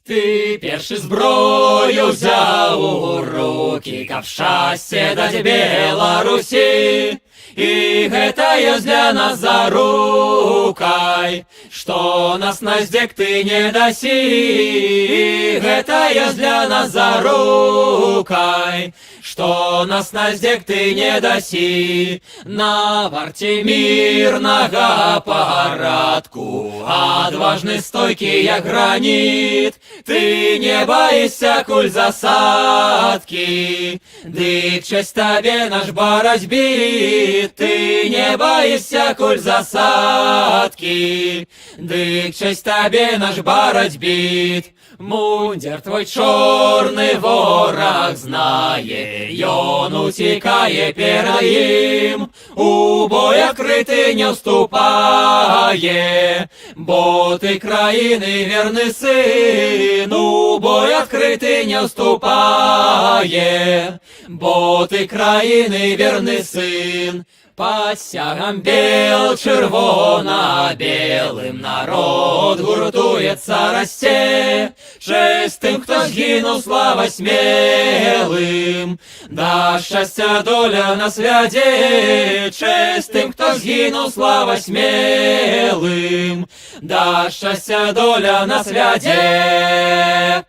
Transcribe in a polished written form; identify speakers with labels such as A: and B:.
A: Ты першы зброю взял у руки, каб шчасце даць Беларусі. І гэта ёсць для нас зарукай, што нас на здзек ты не дасі. І гэта ёсць для нас зарукай, што нас на здзек ты не дасі. На варце мірнага парадку, адважны стойкі, як граніт, ты не баішся куль засадкі, дык чэсць табе наш барацьбіт. Ты не баішся куль засадкі, дык чэсць табе наш барацьбіт. Мундзір твой чорны вораг знае, ён уцікае перад ім, у бой адкрыты не ўступае, бо ты краіны верны сын. У бой адкрыты не ўступае, бо ты краіны верны сын. Пад сцягам бел-чырвона-белым народ гуртуецца, расце. Чэсць тым, хто згінуў, слава смелым, да шчасця доля нас вядзе. Чэсць тым, хто згінуў, слава смелым, да шчасця доля нас вядзе.